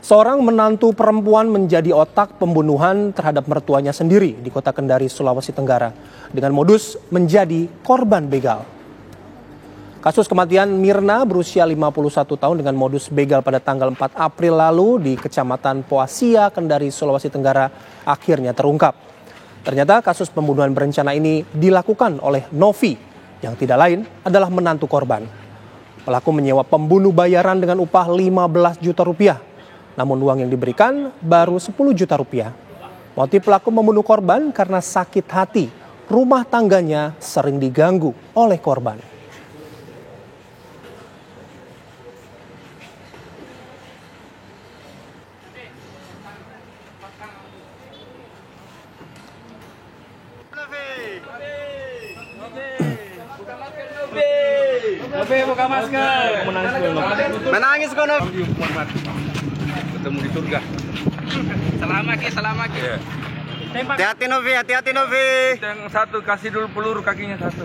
Seorang menantu perempuan menjadi otak pembunuhan terhadap mertuanya sendiri di Kota Kendari, Sulawesi Tenggara dengan modus menjadi korban begal. Kasus kematian Mirna berusia 51 tahun dengan modus begal pada tanggal 4 April lalu di Kecamatan Poasia, Kendari, Sulawesi Tenggara akhirnya terungkap. Ternyata kasus pembunuhan berencana ini dilakukan oleh Novi yang tidak lain adalah menantu korban. Pelaku menyewa pembunuh bayaran dengan upah 15 juta rupiah. Namun uang yang diberikan baru 10 juta rupiah. Motif pelaku membunuh korban karena sakit hati. Rumah tangganya sering diganggu oleh korban. Novi, buka masker. Menangis kok, Novi. Ketemu di surga. Selamat ki. Ya. Hati-hati Novi. Yang satu kasih dulu peluru kakinya satu.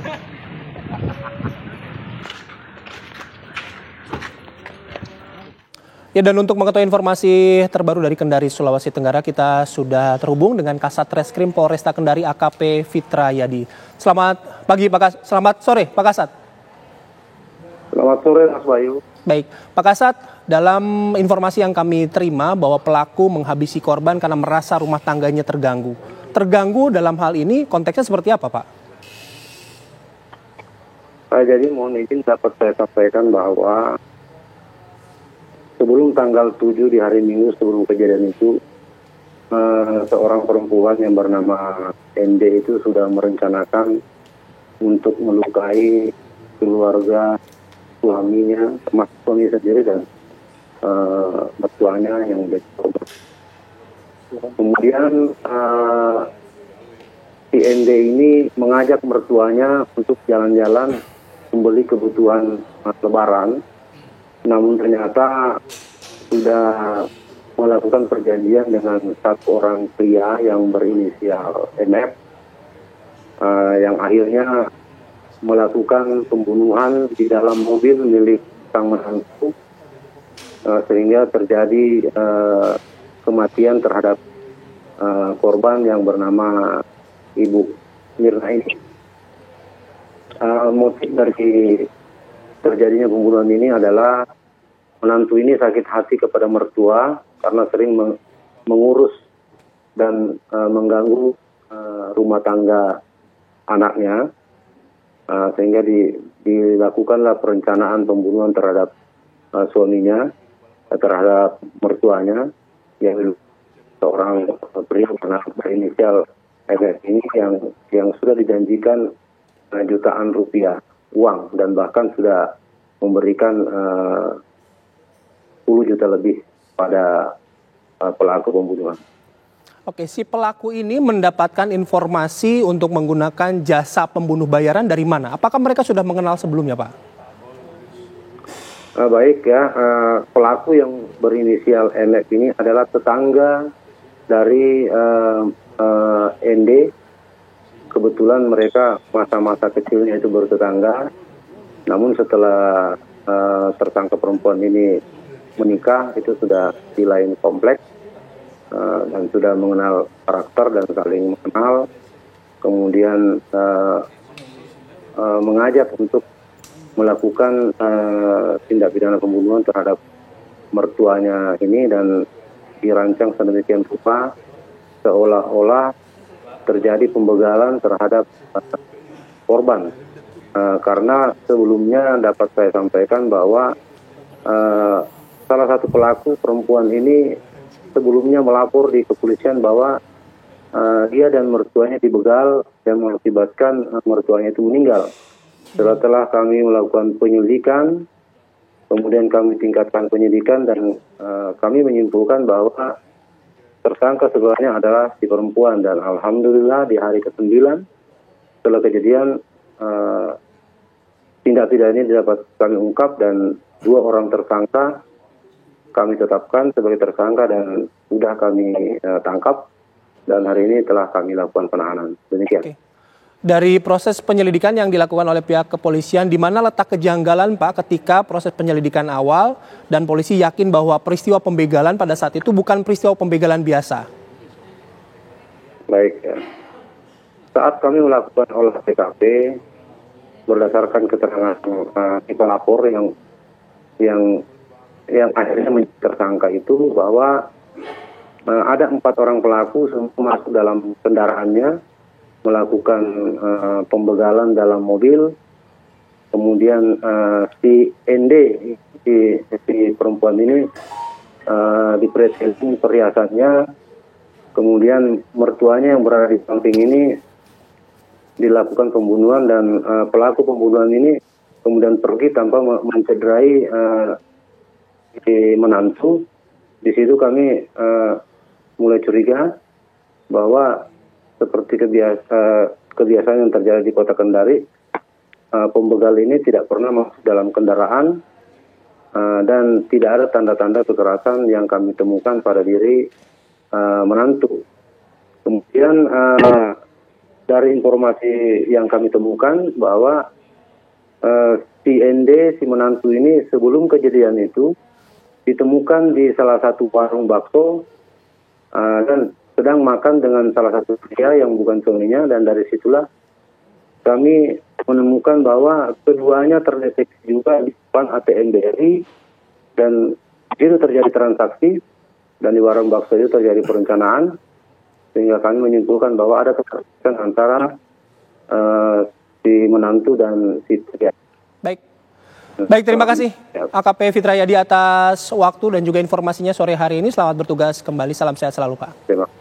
Ya, dan untuk mengetahui informasi terbaru dari Kendari, Sulawesi Tenggara, kita sudah terhubung dengan Kasat Reskrim Polresta Kendari AKP Fitra Yadi. Selamat pagi, selamat sore, Pak Kasat. Selamat sore, Mas Bayu. Baik, Pak Kasat, dalam informasi yang kami terima bahwa pelaku menghabisi korban karena merasa rumah tangganya terganggu. Terganggu dalam hal ini konteksnya seperti apa, Pak? Jadi mohon izin dapat saya sampaikan bahwa sebelum tanggal 7 di hari Minggu sebelum kejadian itu, seorang perempuan yang bernama ND itu sudah merencanakan untuk melukai keluarga suaminya, termasuk suami sendiri dan mertuanya yang berkorban. Kemudian si ND ini mengajak mertuanya untuk jalan-jalan membeli kebutuhan lebaran. Namun ternyata sudah melakukan perjanjian dengan satu orang pria yang berinisial MF, yang akhirnya melakukan pembunuhan di dalam mobil milik sang menantu, sehingga terjadi kematian terhadap korban yang bernama Ibu Mirna ini. Motif dari terjadinya pembunuhan ini adalah menantu ini sakit hati kepada mertua karena sering mengurus dan mengganggu rumah tangga anaknya, sehingga dilakukanlah perencanaan pembunuhan terhadap suaminya, terhadap mertuanya, yang seorang pria berinisial FF ini yang sudah dijanjikan jutaan rupiah uang dan bahkan sudah memberikan 10 juta lebih pada pelaku pembunuhan. Oke, si pelaku ini mendapatkan informasi untuk menggunakan jasa pembunuh bayaran dari mana? Apakah mereka sudah mengenal sebelumnya, Pak? Baik ya, pelaku yang berinisial NF ini adalah tetangga dari ND. Kebetulan mereka masa-masa kecilnya itu bertetangga. Namun setelah tersangka perempuan ini menikah, itu sudah di lain kompleks. Dan sudah mengenal karakter dan saling mengenal, kemudian mengajak untuk melakukan tindak pidana pembunuhan terhadap mertuanya ini, dan dirancang sedemikian rupa seolah-olah terjadi pembegalan terhadap korban. Karena sebelumnya dapat saya sampaikan bahwa salah satu pelaku perempuan ini sebelumnya melapor di kepolisian bahwa dia dan mertuanya dibegal dan mengakibatkan mertuanya itu meninggal. Setelah kami melakukan penyelidikan, kemudian kami tingkatkan penyidikan dan kami menyimpulkan bahwa tersangka sebenarnya adalah si perempuan, dan alhamdulillah di hari ke-9 setelah kejadian tindak pidana ini dapat kami ungkap dan 2 orang tersangka kami tetapkan sebagai tersangka dan sudah kami tangkap, dan hari ini telah kami lakukan penahanan. Demikian. Oke. Dari proses penyelidikan yang dilakukan oleh pihak kepolisian, di mana letak kejanggalan Pak ketika proses penyelidikan awal dan polisi yakin bahwa peristiwa pembegalan pada saat itu bukan peristiwa pembegalan biasa? Baik, ya. Saat kami melakukan olah TKP berdasarkan keterangan si pelapor yang akhirnya menjadi tersangka itu, bahwa ada 4 orang pelaku semua masuk dalam kendaraannya, melakukan pembegalan dalam mobil. Kemudian si ND, si perempuan ini dipretelin perhiasannya. Kemudian mertuanya yang berada di samping ini dilakukan pembunuhan, dan pelaku pembunuhan ini kemudian pergi tanpa mencederai si menantu. Di situ kami mulai curiga bahwa seperti kebiasaan yang terjadi di Kota Kendari, pembegal ini tidak pernah masuk dalam kendaraan dan tidak ada tanda-tanda kekerasan yang kami temukan pada diri menantu. Kemudian dari informasi yang kami temukan bahwa si ND, si menantu ini sebelum kejadian itu ditemukan di salah satu warung bakso dan sedang makan dengan salah satu pria yang bukan suaminya, dan dari situlah kami menemukan bahwa keduanya terdeteksi juga di depan ATM BRI, dan itu terjadi transaksi, dan di warung bakso itu terjadi perencanaan, sehingga kami menyimpulkan bahwa ada keterkaitan antara si menantu dan si pria. Baik, terima kasih AKP Fitrayadi atas waktu dan juga informasinya sore hari ini. Selamat bertugas kembali, salam sehat selalu Pak. Terima kasih.